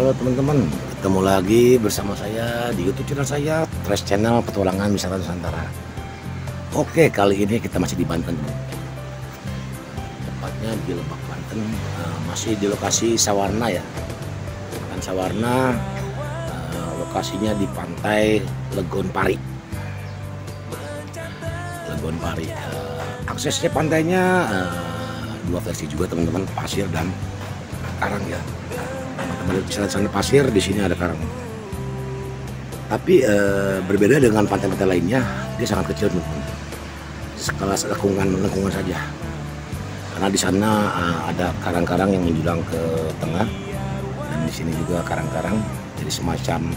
Halo teman-teman, ketemu lagi bersama saya di YouTube channel saya, Trash Channel Petualangan Wisata Nusantara. Oke, kali ini kita masih di Banten, tepatnya di Lebak, Banten. Masih di lokasi Sawarna ya, kan Sawarna. Lokasinya di pantai Legon Pari. Legon Pari. Aksesnya pantainya dua versi juga teman-teman, pasir dan karang ya. Di sana pasir, di sini ada karang. Tapi berbeda dengan pantai-pantai lainnya, dia sangat kecil teman-teman. Sekelas lengkungan saja. Karena di sana ada karang-karang yang menjulang ke tengah, dan di sini juga karang-karang, jadi semacam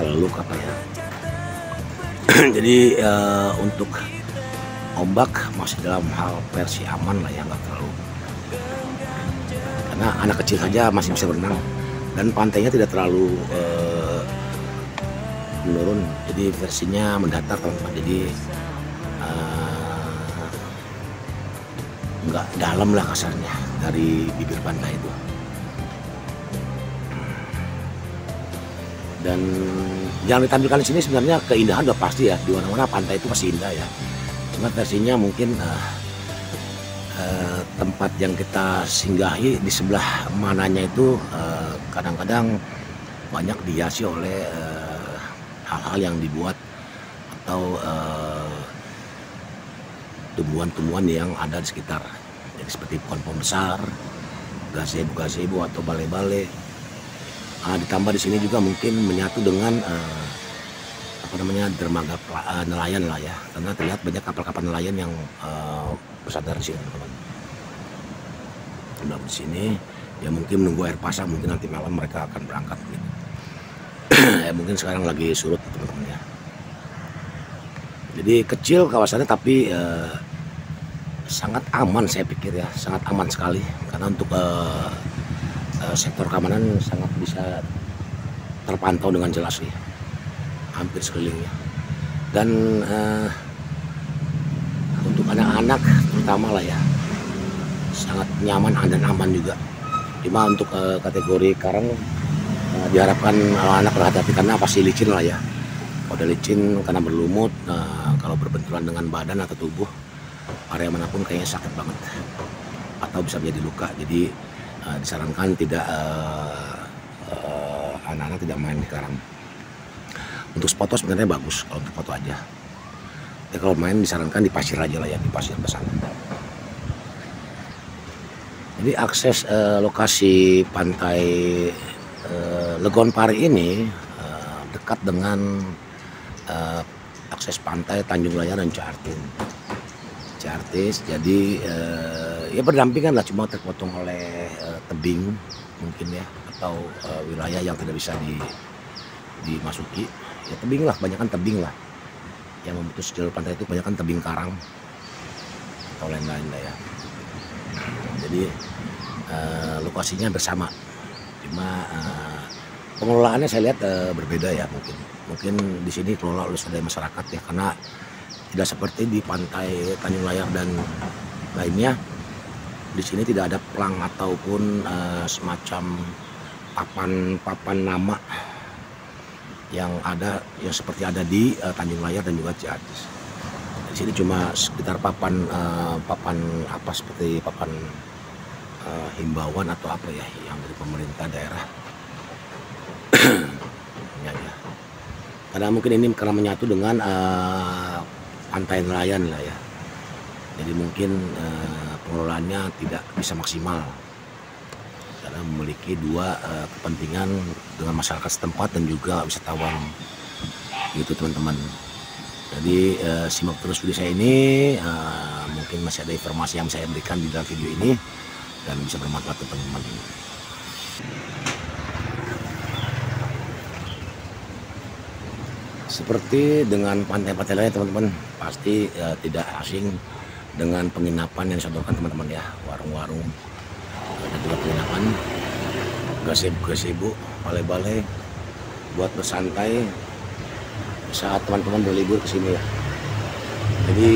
teluk apa ya. Jadi untuk ombak masih dalam hal versi aman lah ya, nggak terlalu. Karena anak kecil saja masih bisa berenang, dan pantainya tidak terlalu menurun, jadi versinya mendatar teman-teman. Jadi nggak dalam lah kasarnya dari bibir pantai itu. Dan yang ditampilkan di sini sebenarnya keindahan udah pasti ya, di mana-mana pantai itu pasti indah ya. Cuma versinya mungkin tempat yang kita singgahi di sebelah mananya itu kadang-kadang banyak dihiasi oleh hal-hal yang dibuat atau tumbuhan-tumbuhan yang ada di sekitar. Jadi seperti pohon-pohon besar, gazebo atau balai-balai. Ditambah di sini juga mungkin menyatu dengan dermaga nelayan lah ya, karena terlihat banyak kapal-kapal nelayan yang bersandar di sini teman-teman. Nah, di sini ya mungkin menunggu air pasang, mungkin nanti malam mereka akan berangkat gitu. Ya, mungkin sekarang lagi surut teman-teman ya. Jadi kecil kawasannya tapi sangat aman, saya pikir ya, sangat aman sekali, karena untuk sektor keamanan sangat bisa terpantau dengan jelas nih, hampir sekelilingnya. Dan untuk anak-anak terutama lah ya, sangat nyaman dan aman juga. Cuma untuk kategori karang diharapkan anak berhati-hati, karena pasti licin lah ya. Kalau udah licin karena berlumut, kalau berbenturan dengan badan atau tubuh, area manapun kayaknya sakit banget atau bisa menjadi luka. Jadi disarankan tidak anak-anak tidak main di karang. Untuk foto sebenarnya bagus kalau untuk foto aja. Ya, kalau main disarankan di pasir aja lah ya, di pasir besar. Jadi akses lokasi pantai Legon Pari ini dekat dengan akses pantai Tanjung Layar dan Ciartis. Jadi ya berdampingan lah, cuma terpotong oleh tebing mungkin ya, atau wilayah yang tidak bisa dimasuki. Ya tebing lah, banyakan tebing lah yang memutus jalur pantai itu, banyakan tebing karang atau lain-lain lah ya. Jadi lokasinya bersama, cuma pengelolaannya saya lihat berbeda ya. Mungkin di sini kelola oleh swadaya masyarakat ya, karena tidak seperti di pantai Tanjung Layar dan lainnya. Di sini tidak ada plang ataupun semacam papan nama yang seperti ada di Tanjung Layar dan juga Ciatis. Di sini cuma sekitar papan apa, seperti papan himbauan atau apa ya, yang dari pemerintah daerah. Ya. Karena mungkin ini karena menyatu dengan pantai nelayan lah ya. Jadi mungkin pengelolaannya tidak bisa maksimal, karena memiliki dua kepentingan dengan masyarakat setempat dan juga wisatawan gitu teman-teman. Jadi simak terus video saya ini, mungkin masih ada informasi yang saya berikan di dalam video ini dan bisa bermanfaat untuk teman-teman. Seperti dengan pantai-pantai lain teman-teman, pasti tidak asing dengan penginapan yang disodorkan teman-teman ya, warung-warung dan juga penginapan, gazebo, balai-balai buat bersantai saat teman-teman berlibur ke sini ya. Jadi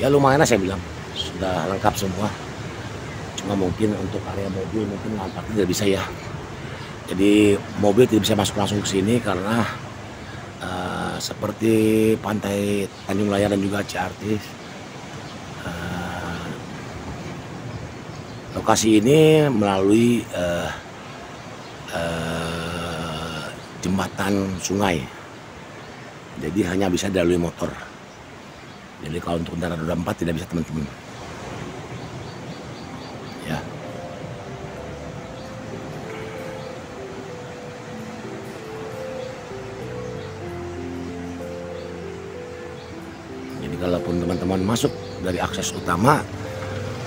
ya lumayan lah, saya bilang sudah lengkap semua. Cuma mungkin untuk area mobil mungkin lahan parkir tidak bisa ya. Jadi mobil tidak bisa masuk langsung ke sini karena seperti pantai Tanjung Layar dan juga Ciartis, lokasi ini melalui jembatan sungai. Jadi hanya bisa dilalui motor. Jadi kalau untuk kendaraan roda 4 tidak bisa teman-teman. Ya. Jadi kalaupun teman-teman masuk dari akses utama,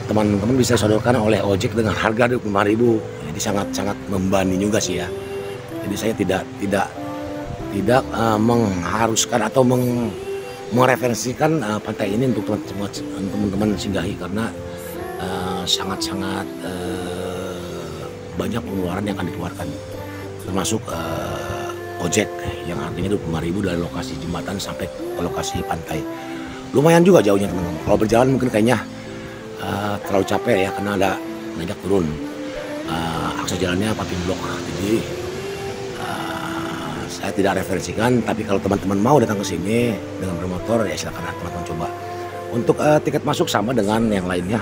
teman-teman bisa disodorkan oleh ojek dengan harga 25.000. Jadi sangat-sangat membanding juga sih ya. Jadi saya tidak mengharuskan atau mereferensikan pantai ini untuk teman-teman singgahi karena sangat-sangat banyak pengeluaran yang akan dikeluarkan, termasuk ojek yang artinya 25.000 dari lokasi jembatan sampai ke lokasi pantai. Lumayan juga jauhnya teman-teman. Kalau berjalan mungkin kayaknya terlalu capek ya karena ada nanjak turun. Akses jalannya pakai blok. Jadi saya tidak referensikan, tapi kalau teman-teman mau datang ke sini dengan bermotor ya silakan teman-teman coba. Untuk tiket masuk sama dengan yang lainnya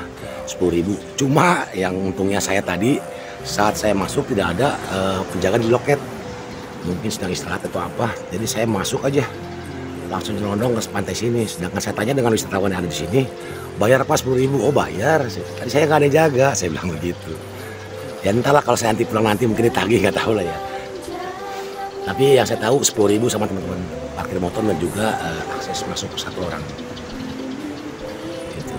10.000. Cuma yang untungnya saya tadi saat saya masuk tidak ada penjaga di loket. Mungkin sedang istirahat atau apa. Jadi saya masuk aja langsung nyelondong ke pantai sini. Sedangkan saya tanya dengan wisatawan yang ada di sini, bayar apa 10.000? Oh bayar. Tadi saya nggak ada yang jaga, saya bilang begitu. Ya entahlah kalau saya nanti pulang nanti mungkin ditagih, nggak tahu lah ya. Tapi yang saya tahu 10.000 sama teman-teman parkir motor dan juga akses masuk satu orang. Gitu.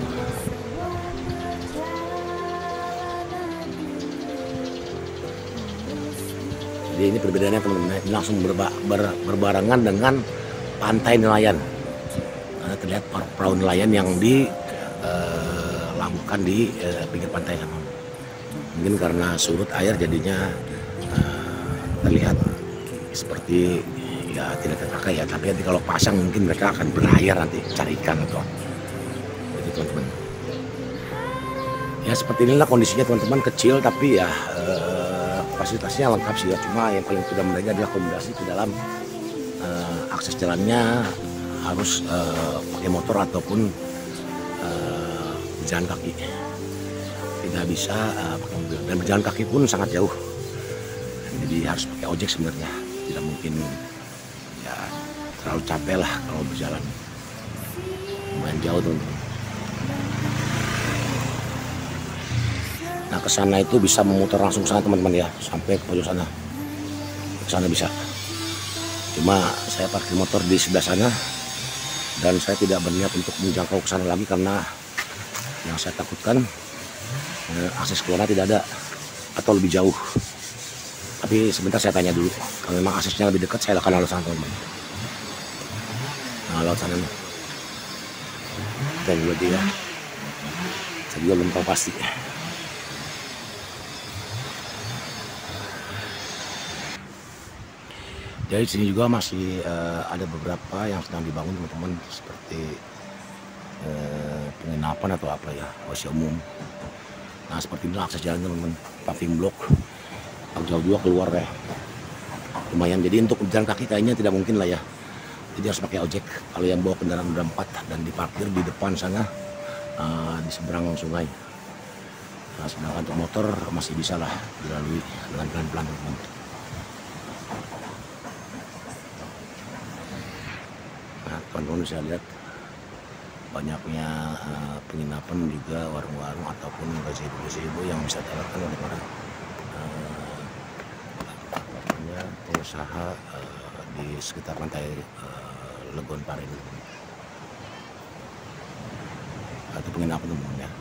Jadi ini perbedaannya teman-teman, ini langsung berbarengan dengan pantai nelayan. Terlihat perahu nelayan yang dilabuhkan di pinggir pantai. Mungkin karena surut air jadinya terlihat seperti ya tidak terpakai ya, tapi nanti kalau pasang mungkin mereka akan berlayar nanti cari ikan atau itu teman-teman. Ya seperti inilah kondisinya teman-teman, kecil tapi ya fasilitasnya lengkap sih ya. Cuma yang paling tidak menarik adalah akomodasi di dalam akses jalannya harus pakai motor ataupun berjalan kaki. Tidak bisa pakai mobil dan berjalan kaki pun sangat jauh. Jadi harus pakai ojek sebenarnya. Tidak mungkin ya terlalu capek lah kalau berjalan, lumayan jauh teman-teman. Nah ke sana itu bisa memutar langsung sana teman-teman ya, sampai ke pojok sana. Ke sana bisa. Cuma saya parkir motor di sebelah sana dan saya tidak berniat untuk menjangkau ke sana lagi karena yang saya takutkan akses keluarnya tidak ada atau lebih jauh. Tapi sebentar saya tanya dulu, kalau memang aksesnya lebih dekat saya akan lalu sana teman-teman. Nah laut sana nih, dan juga dia, saya juga belum tahu pasti. Jadi sini juga masih ada beberapa yang sedang dibangun teman-teman, seperti penginapan atau apa ya, OC umum. Nah seperti inilah akses jalan teman-teman, paving block. Jauh juga keluar ya, lumayan. Jadi untuk berjalan kaki kayaknya tidak mungkin lah ya, jadi harus pakai ojek kalau yang bawa kendaraan roda 4 dan diparkir di depan sana di seberang sungai. Nah, sedangkan untuk motor masih bisa lah dilalui dengan pelan-pelan teman-teman. Nah teman-teman bisa lihat banyaknya penginapan juga, warung-warung ataupun gazebo-gazebo yang bisa ditawarkan oleh para pengusaha di sekitar pantai Legon Pare ini. Atau penginapan teman-teman ya.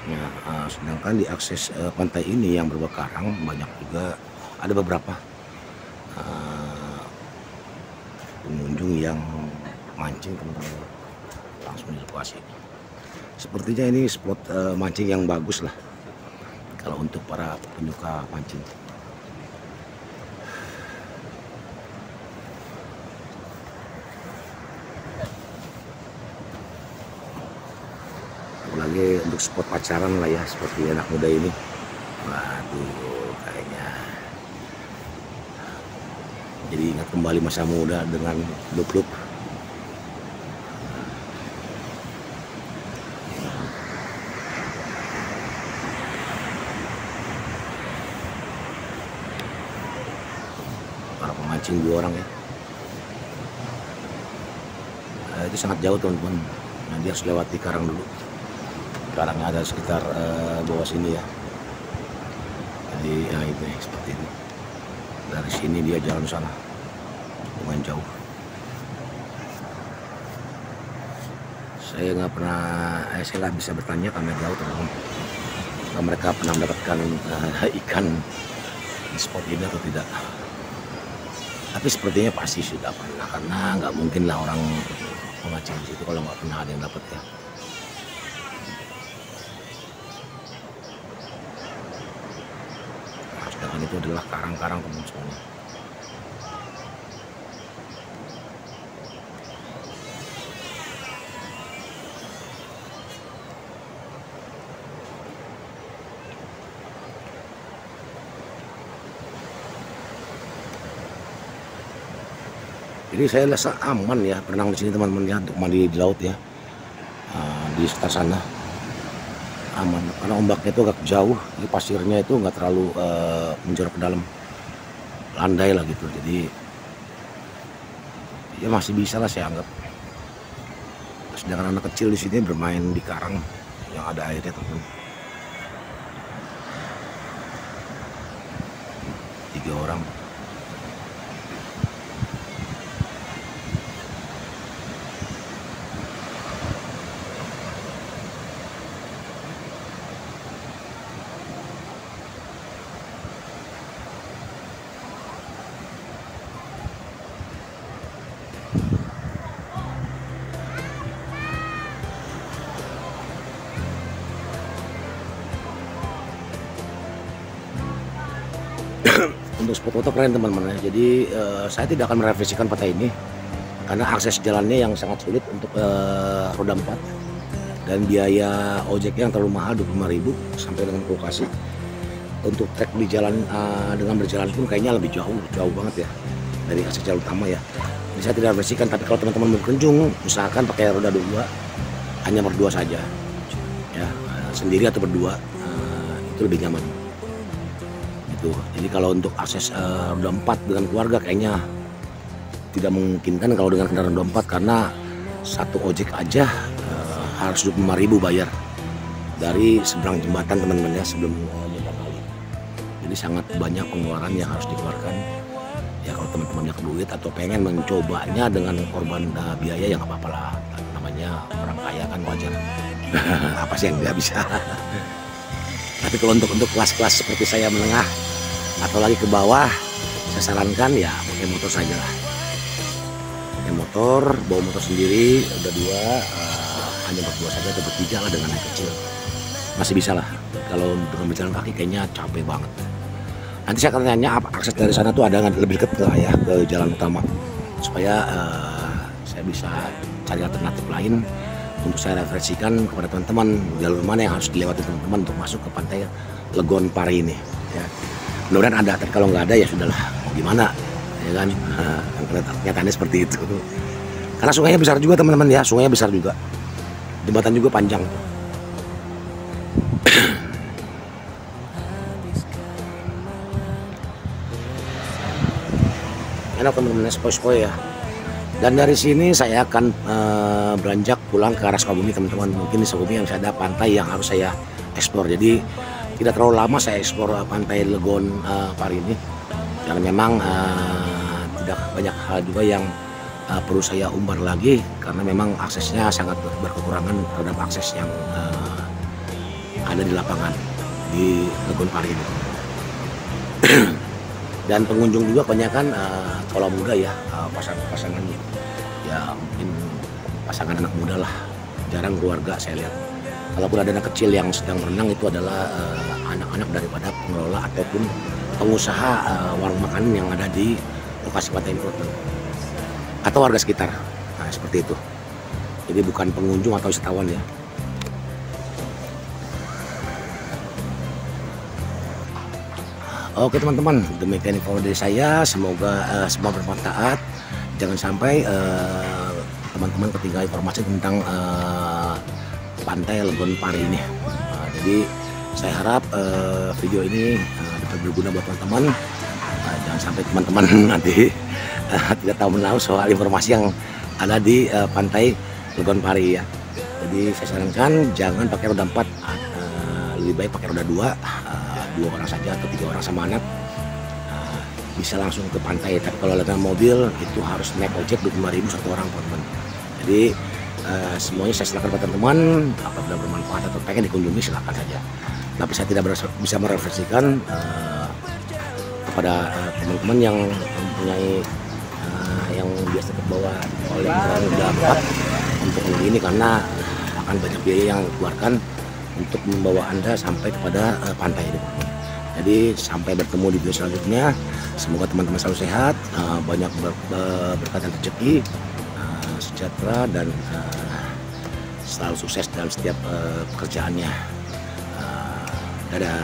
Nah, sedangkan di akses pantai ini yang berbau karang banyak juga, ada beberapa eh, pengunjung yang mancing teman-teman, langsung di lokasi. Sepertinya ini spot mancing yang bagus lah kalau untuk para penyuka mancing. Apalagi untuk spot pacaran lah ya, seperti anak muda ini. Waduh, kayaknya jadi ingat kembali masa muda dengan klub-klub. Para pemancing 2 orang ya. Itu sangat jauh teman-teman. Nah, dia harus lewati karang dulu. Karangnya ada sekitar bawah sini ya. Jadi ya itu ya, seperti itu. Dari sini dia jalan sana, lumayan jauh. Saya nggak pernah, saya nggak bisa bertanya karena jauh teman-teman. Mereka pernah mendapatkan ikan di spot ini atau tidak? Tapi sepertinya pasti sudah pernah, karena nggak mungkin lah orang memancing di situ kalau nggak pernah ada yang dapat ya. Nah, sedangkan itu adalah karang-karang teman semuanya. Jadi saya rasa aman ya berenang di sini teman-teman ya, untuk mandi di laut ya. Di sekitar sana aman karena ombaknya itu agak jauh, jadi pasirnya itu nggak terlalu menjorok ke dalam, landai lah gitu. Jadi ya masih bisa lah saya anggap. Sedangkan anak kecil di sini bermain di karang yang ada airnya teman-teman. 3 orang. Untuk spot foto keren teman-teman ya. Jadi saya tidak akan merevisikan pantai ini karena akses jalannya yang sangat sulit untuk roda 4 dan biaya ojeknya yang terlalu mahal 25.000 sampai dengan ke lokasi. Untuk trek di jalan dengan berjalan pun kayaknya lebih jauh banget ya dari akses jalan utama ya. Jadi saya tidak merevisikan, tapi kalau teman-teman berkunjung usahakan pakai roda 2, hanya berdua saja ya, sendiri atau berdua, itu lebih nyaman. Jadi kalau untuk akses roda 4 dengan keluarga kayaknya tidak memungkinkan kalau dengan kendaraan roda 4, karena satu ojek aja harus 25.000 bayar dari seberang jembatan teman-teman ya, sebelum jembatan kali. Jadi sangat banyak pengeluaran yang harus dikeluarkan ya. Kalau teman-teman punya duit atau pengen mencobanya dengan korban biaya, ya nggak apa-apa lah, namanya orang kaya kan, wajar. Apa sih yang nggak bisa. Tapi kalau untuk kelas-kelas seperti saya menengah atau lagi ke bawah, saya sarankan ya pakai motor saja lah. Pakai motor, bawa motor sendiri, udah 2, hanya berdua saja atau bertiga lah dengan yang kecil. Masih bisa lah. Kalau dengan berjalan kaki kayaknya capek banget. Nanti saya akan tanya akses dari sana tuh ada nggak lebih dekat ya ke jalan utama, supaya saya bisa cari alternatif lain untuk saya referensikan kepada teman-teman jalur mana yang harus dilewati teman-teman untuk masuk ke pantai Legon Pari ini ya. Mudah-mudahan ada, tapi kalau nggak ada ya sudahlah, mau gimana ya kan. Kenyataannya seperti itu, karena sungainya besar juga teman-teman ya, sungainya besar juga, jembatan juga panjang. Enak teman-teman, spoi-spoi ya. Dan dari sini saya akan beranjak pulang ke arah Sukabumi teman-teman. Mungkin di Sukabumi yang ada pantai yang harus saya eksplor. Jadi tidak terlalu lama saya eksplor pantai Legon Pari ini, karena memang tidak banyak hal juga yang perlu saya umbar lagi, karena memang aksesnya sangat berkekurangan terhadap akses yang ada di lapangan di Legon Pari ini. Dan pengunjung juga kebanyakan kaula muda ya, pasangan-pasangan ya, mungkin pasangan anak muda lah, jarang keluarga saya lihat. Kalaupun ada anak kecil yang sedang berenang itu adalah anak-anak daripada pengelola ataupun pengusaha warung makanan yang ada di lokasi Pantai Infoten atau warga sekitar. Nah, seperti itu. Jadi bukan pengunjung atau wisatawan ya. Oke teman-teman, demikian info dari saya. Semoga semua bermanfaat. Jangan sampai teman-teman ketinggalan informasi tentang Pantai Legon Pari ini. Jadi saya harap video ini dapat berguna buat teman-teman. Jangan sampai teman-teman nanti tidak tahu menahu soal informasi yang ada di Pantai Legon Pari ya. Jadi saya sarankan jangan pakai roda 4, lebih baik pakai roda 2 orang saja atau 3 orang sama anak. Bisa langsung ke pantai. Tapi kalau dengan mobil itu harus naik ojek 25.000 satu orang teman-teman. Jadi semuanya saya silakan buat teman-teman, apabila bermanfaat atau pengen dikunjungi silakan saja. Tapi saya tidak bisa merefleksikan kepada teman-teman yang mempunyai yang biasa terbawa oleh orang dapat untuk ini, karena akan banyak biaya yang dikeluarkan untuk membawa Anda sampai kepada pantai ini. Jadi sampai bertemu di video selanjutnya. Semoga teman-teman selalu sehat, banyak berkah dan rezeki, sejahtera, dan selalu sukses dalam setiap pekerjaannya. Dadah.